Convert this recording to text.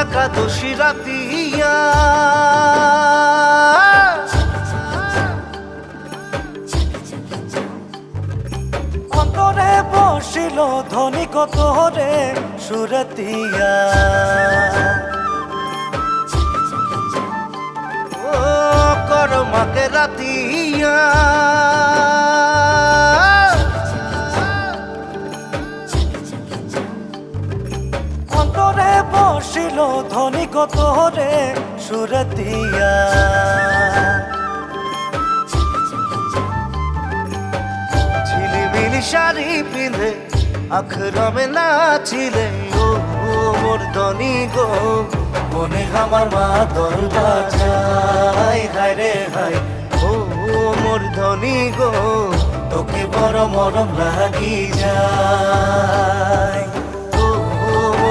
একাদশী রাতিয়া অন্তরে বসিল ধ্বনি কত রে সুরতিয়া ও করমাকে রাতিয়া অন্তরে বসিল ধ্বনি কত রে সুরতিয়া ঝিলিমিলি শাড়ি পিঁধে আখরমে নাচিলে ও মোর ধনী গো মনে আমার মা দল বাজায় হায় রে হায় ও মোর ধনী গো তোকে বড় মরম লাগি যায়।